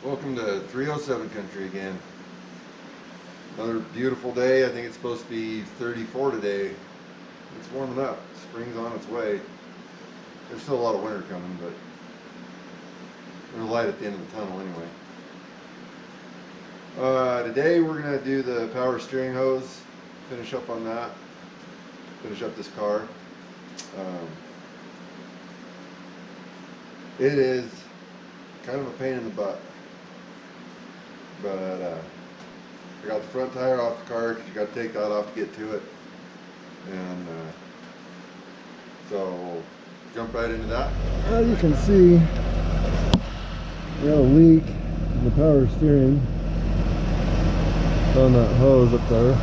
Welcome to 307 country again. Another beautiful day. I think it's supposed to be 34 today. It's warming up. Spring's on its way. There's still a lot of winter coming, but there's a light at the end of the tunnel anyway. Today we're going to do the power steering hose. Finish up on that. Finish up this car. It is kind of a pain in the butt. But I got the front tire off the car because you got to take that off to get to it. And so jump right into that. As you can see, we got a leak in the power steering. It's on that hose up there,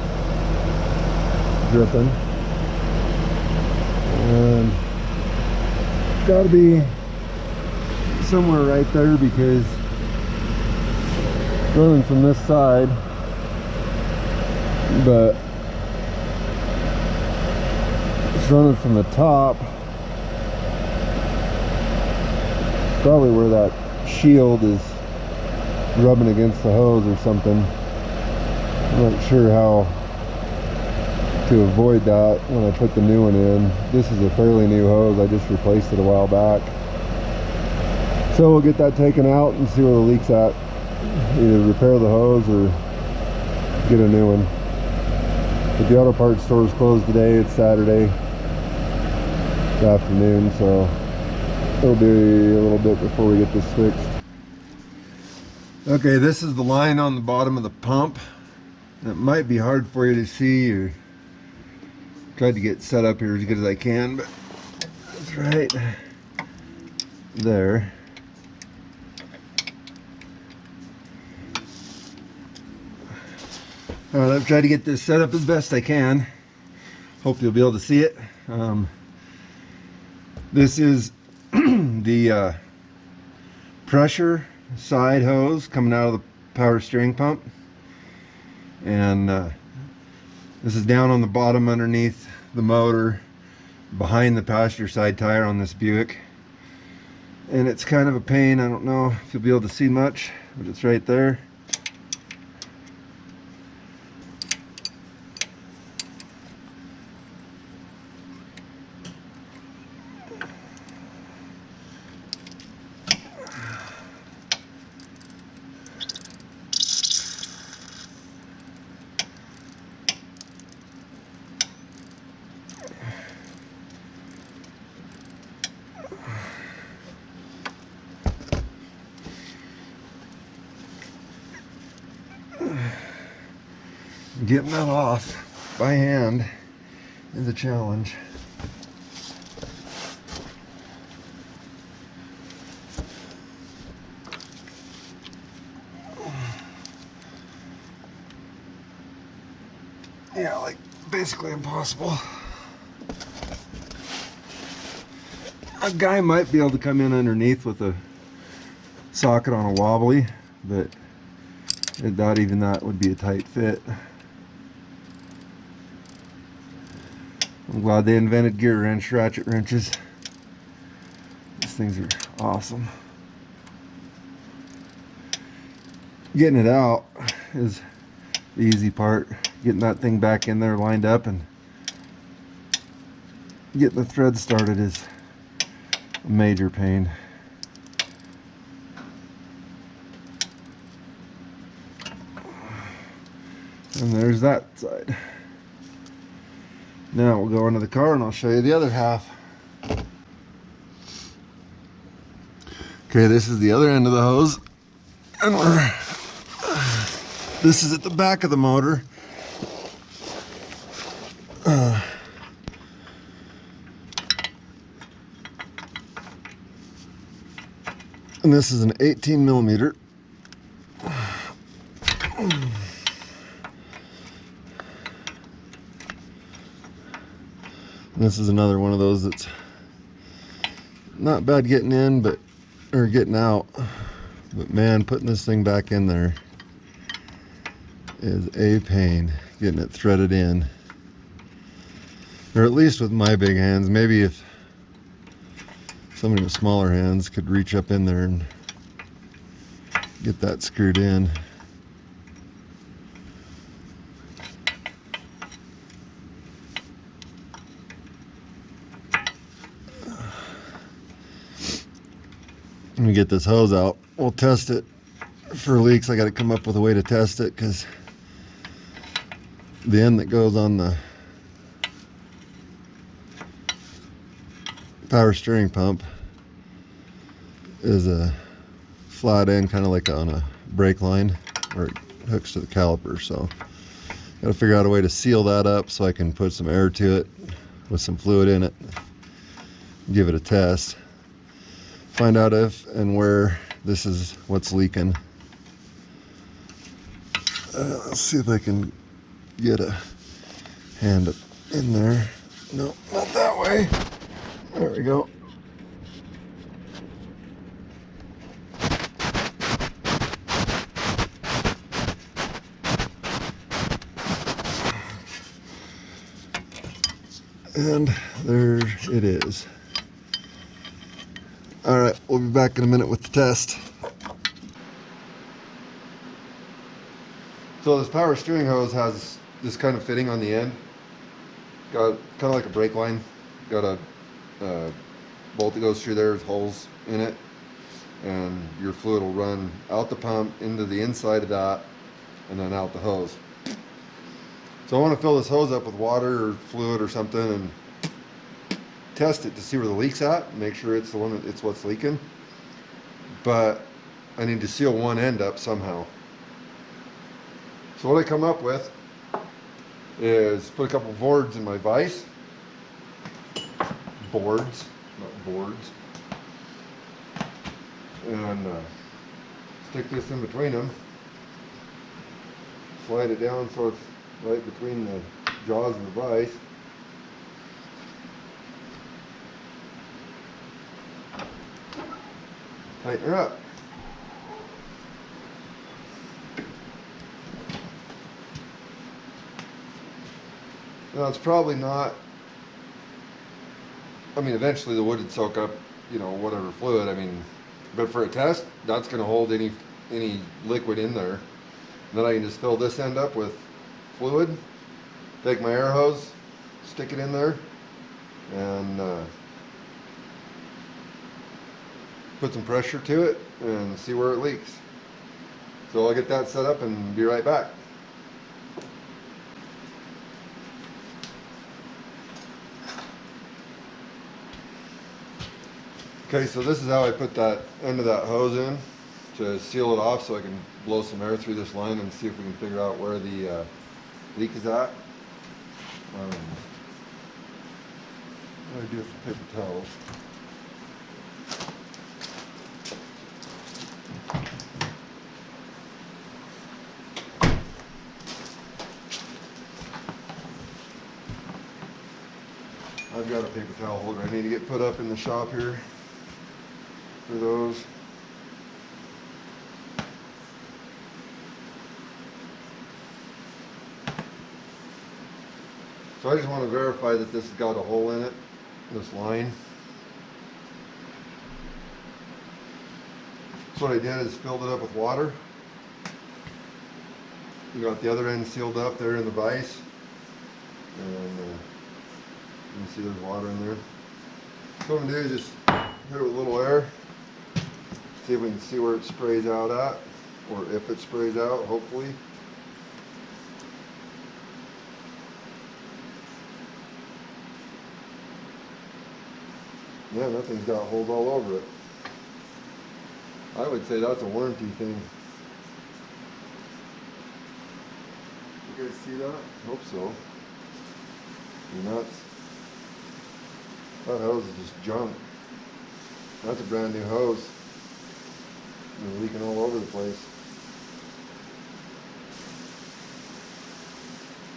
dripping. And it's got to be somewhere right there because it's running from this side, but it's running from the top, probably where that shield is rubbing against the hose or something. I'm not sure how to avoid that when I put the new one in. This is a fairly new hose. I just replaced it a while back. So we'll get that taken out and see where the leak's at. Either repair the hose or get a new one. But the auto parts store is closed today. It's Saturday afternoon, so it'll be a little bit before we get this fixed. Okay, this is the line on the bottom of the pump. It might be hard for you to see, or tried to get set up here as good as I can, but it's right there. Alright, I've tried to get this set up as best I can. Hope you'll be able to see it. This is the pressure side hose coming out of the power steering pump. And this is down on the bottom underneath the motor, behind the passenger side tire on this Buick. And it's kind of a pain. I don't know if you'll be able to see much, but it's right there. Getting that off by hand is a challenge. Yeah, like basically impossible. A guy might be able to come in underneath with a socket on a wobbly, but not even that would be a tight fit. I'm glad they invented gear wrench ratchet wrenches. These things are awesome. Getting it out is the easy part. Getting that thing back in there lined up and getting the thread started is a major pain. And there's that side. Now we'll go into the car and I'll show you the other half. Okay, this is the other end of the hose. And this is at the back of the motor. And this is an 18 millimeter. This is another one of those that's not bad getting in, or getting out. But man, putting this thing back in there is a pain, getting it threaded in. Or at least with my big hands. Maybe if somebody with smaller hands could reach up in there and get that screwed in. Let me get this hose out. We'll test it for leaks. I got to come up with a way to test it because the end that goes on the power steering pump is a flat end, kind of like on a brake line, or it hooks to the caliper. So got to figure out a way to seal that up so I can put some air to it with some fluid in it, give it a test, find out if and where this is what's leaking. Let's see if I can get a hand up in there. No, not that way. There we go. And there it is. All right, we'll be back in a minute with the test. So this power steering hose has this kind of fitting on the end. Got kind of like a brake line. Got a bolt that goes through there with holes in it, and your fluid will run out the pump into the inside of that and then out the hose. So I want to fill this hose up with water or fluid or something and test it to see where the leak's at, make sure it's the one that it's what's leaking. But I need to seal one end up somehow. So what I come up with is put a couple boards in my vise. Boards, not boards. And stick this in between them. Slide it down so it's right between the jaws of the vise. Tighten her up. Now it's probably not, I mean eventually the wood would soak up, you know, whatever fluid, I mean, but for a test, that's going to hold any liquid in there. Then I can just fill this end up with fluid, take my air hose, stick it in there, and put some pressure to it and see where it leaks. So I'll get that set up and be right back. Okay, so this is how I put that end of that hose in to seal it off so I can blow some air through this line and see if we can figure out where the leak is at. What do I do with the paper towels? I've got a paper towel holder I need to get put up in the shop here for those. So I just want to verify that this has got a hole in it, this line. So what I did is filled it up with water. We got the other end sealed up there in the vise. And you can see there's water in there. So what I'm going to do is just hit it with a little air. See if we can see where it sprays out at, or if it sprays out, hopefully. Yeah, nothing's got holes all over it. I would say that's a warranty thing. You guys see that? Hope so. You're nuts. That hose is just junk. That's a brand new hose. They're leaking all over the place.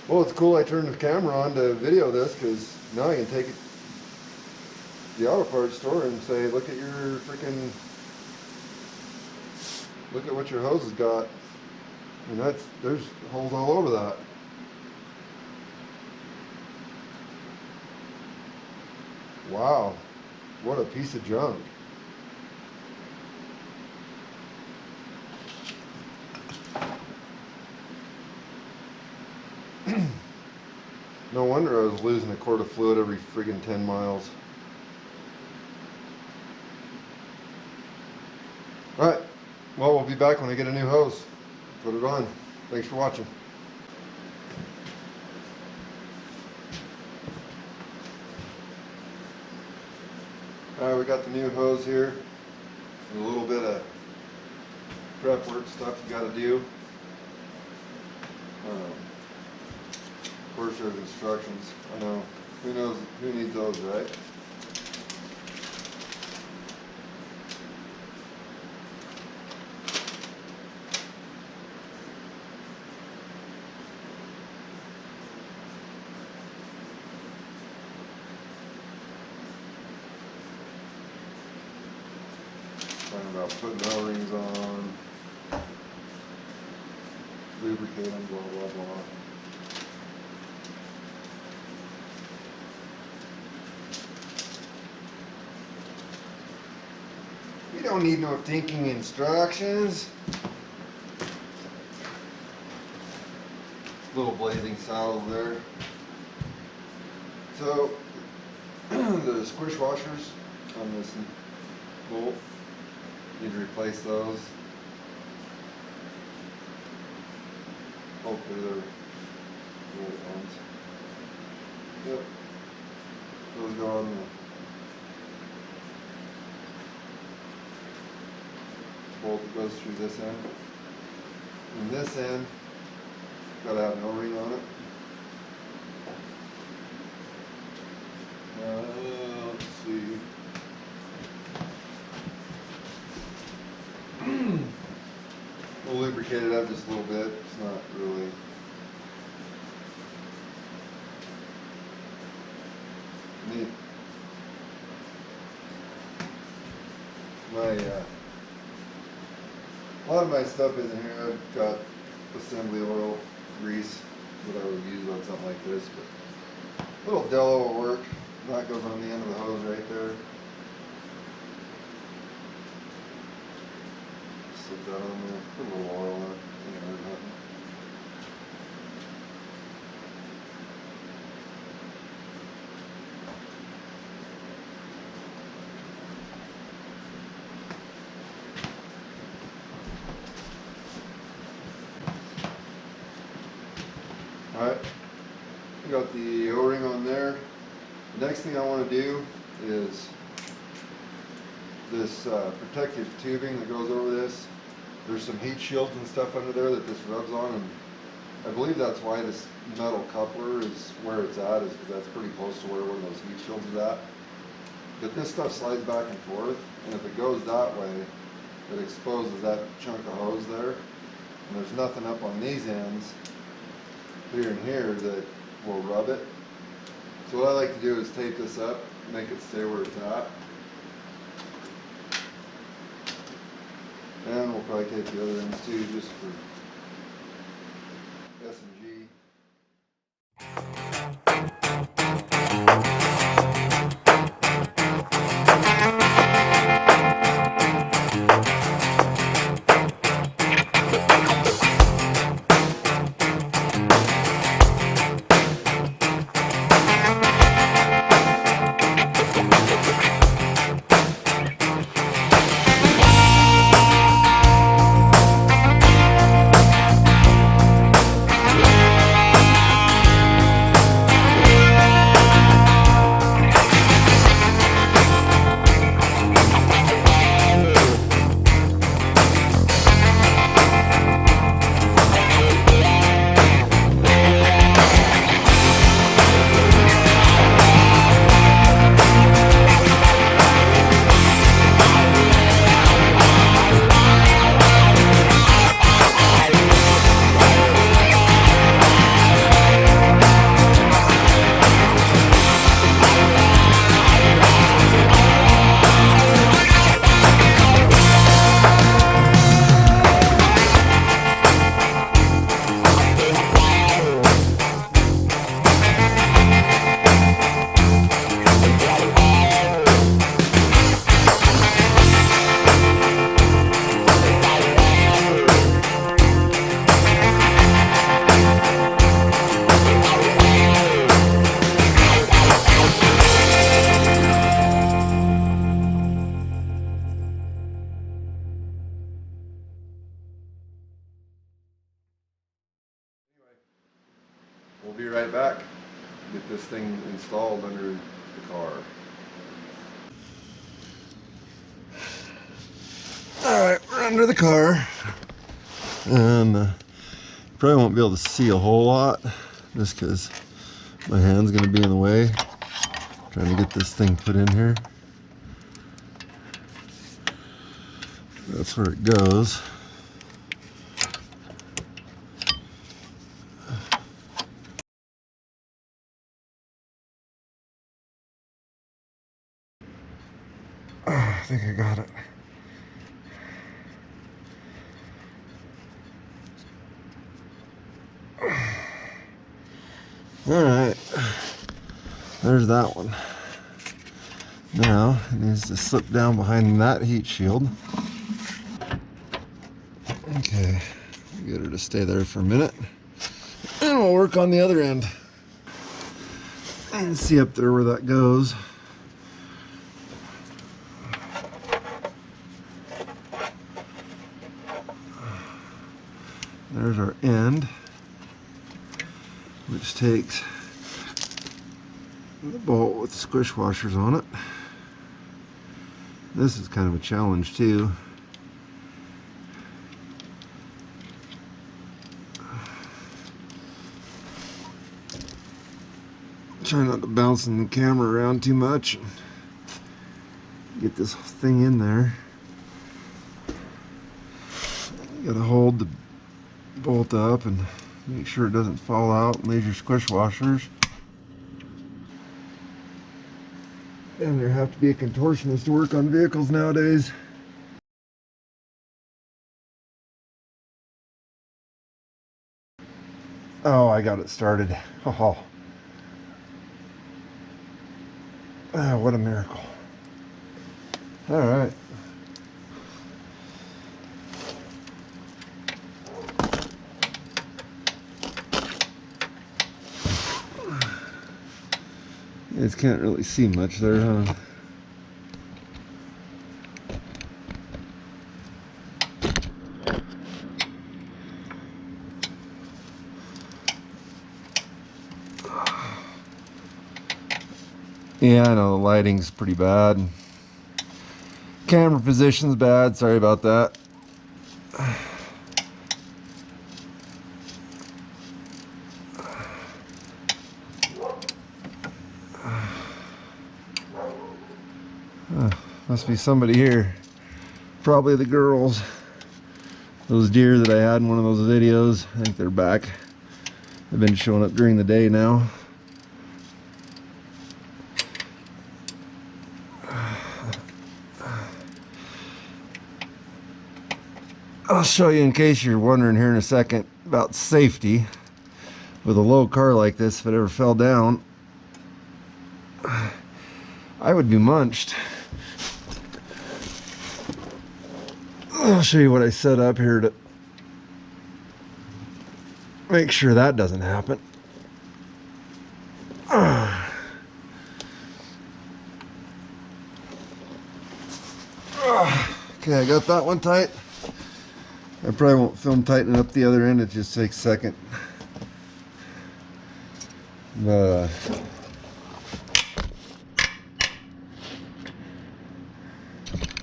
Well, it's cool I turned the camera on to video this, because now I can take it to the auto parts store and say, look at your freaking, look at what your hose has got. And there's holes all over that. Wow, what a piece of junk. No wonder I was losing a quart of fluid every friggin' 10 miles. Alright, well, we'll be back when I get a new hose. Put it on. Thanks for watching. Alright, we got the new hose here. A little bit of prep work stuff you gotta do. Of course, there's instructions. I know. Who knows? Who needs those, right? Talking about putting O-rings on, lubricating, blah blah blah. You don't need no thinking instructions. Little blazing saddle there. So the squish washers on this bolt, need to replace those. Hopefully they're the right ones. Yep. Those go on the bolt that goes through this end. And this end, gotta have an O-ring on it. Let's see. We'll lubricate it up just a little bit. It's not really. Neat. A lot of my stuff isn't here. I've got assembly oil, grease, what I would use on something like this, but a little Dello will work. That goes on the end of the hose right there. Slip that on there, put a little oil in it, ain't hurt nothing. Alright, we got the O-ring on there. The next thing I want to do is this protective tubing that goes over this. There's some heat shields and stuff under there that this rubs on, and I believe that's why this metal coupler is where it's at, is because that's pretty close to where one of those heat shields is at. But this stuff slides back and forth, and if it goes that way, it exposes that chunk of hose there, and there's nothing up on these ends here and here that will rub it. So what I like to do is tape this up, make it stay where it's at. And we'll probably tape the other ends too, just for S&G. back, get this thing installed under the car. Alright, we're under the car, and probably won't be able to see a whole lot just because my hand's going to be in the way trying to get this thing put in here. That's where it goes. I think I got it. Alright, there's that one. Now it needs to slip down behind that heat shield. Okay, get her to stay there for a minute, and we'll work on the other end. You can see up there where that goes. There's our end, which takes the bolt with the squish washers on it. This is kind of a challenge too. Try not to bounce the camera around too much. Get this thing in there. You gotta hold the bolt up and make sure it doesn't fall out and leave your squish washers. And there have to be a contortionist to work on vehicles nowadays. Oh, I got it started. Oh, what a miracle. All right. You guys can't really see much there, huh? Yeah, I know the lighting's pretty bad. Camera position's bad, sorry about that. Must be somebody here. Probably the girls. Those deer that I had in one of those videos, I think they're back. They've been showing up during the day now. I'll show you in case you're wondering here in a second about safety with a low car like this. If it ever fell down, I would be munched. I'll show you what I set up here to make sure that doesn't happen. Okay, I got that one tight. I probably won't film tightening up the other end, it just takes a second. But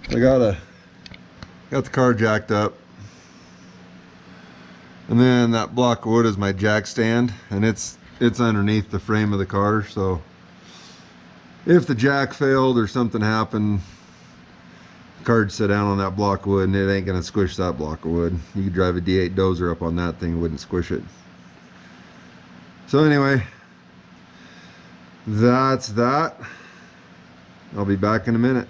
I got the car jacked up, and then that block of wood is my jack stand, and it's underneath the frame of the car, so if the jack failed or something happened, the car'd sit down on that block of wood and it ain't gonna squish that block of wood. You could drive a D8 dozer up on that thing, it wouldn't squish it. So anyway, that's that. I'll be back in a minute.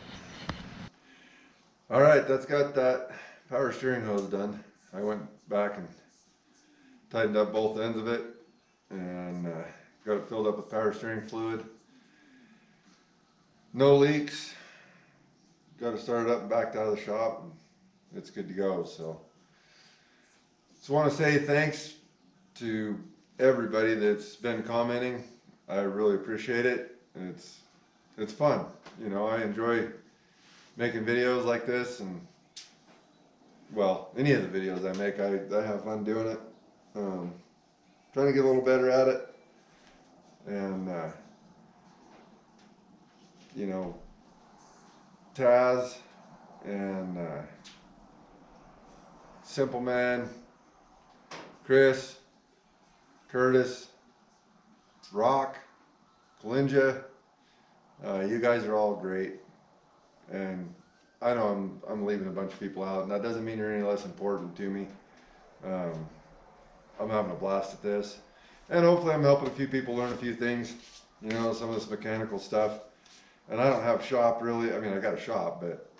Alright, that's got that power steering hose done. I went back and tightened up both ends of it and got it filled up with power steering fluid. No leaks. Got it started up and backed out of the shop, and it's good to go. So just want to say thanks to everybody that's been commenting. I really appreciate it. It's fun, you know. I enjoy making videos like this, and well, any of the videos I make, I have fun doing it. Trying to get a little better at it. and you know, Taz and Simple Man, Chris, Curtis, Rock, Kalinja. You guys are all great, and I know I'm leaving a bunch of people out, and that doesn't mean you're any less important to me. Um, I'm having a blast at this, and hopefully I'm helping a few people learn a few things. You know, some of this mechanical stuff. And I don't have a shop really. I mean, I got a shop, but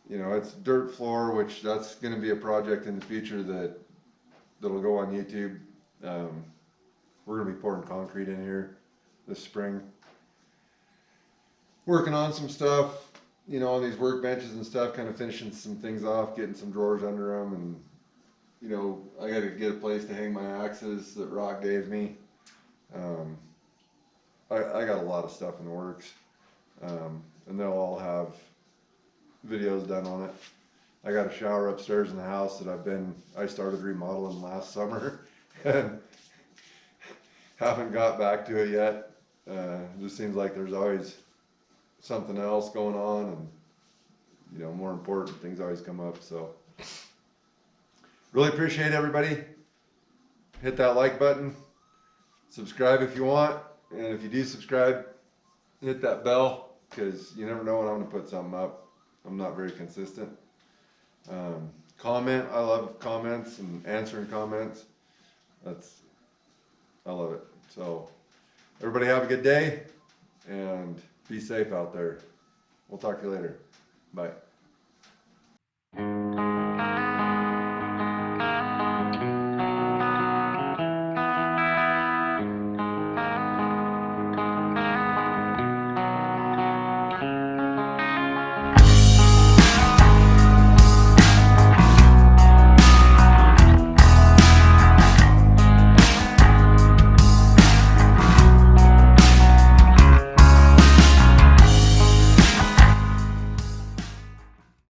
you know, it's dirt floor, which that's going to be a project in the future that'll go on YouTube. Um, we're going to be pouring concrete in here this spring. Working on some stuff, you know, on these workbenches and stuff, kind of finishing some things off, getting some drawers under them, and you know, I got to get a place to hang my axes that Rock gave me. Um, I got a lot of stuff in the works, and they'll all have videos done on it. I got a shower upstairs in the house that I started remodeling last summer and haven't got back to it yet. It just seems like there's always something else going on, and you know, more important things always come up. So really appreciate everybody. Hit that like button, subscribe if you want, and if you do subscribe, hit that bell, because you never know when I'm going to put something up. I'm not very consistent. Comment, I love comments and answering comments. I love it. So everybody have a good day and be safe out there. We'll talk to you later. Bye.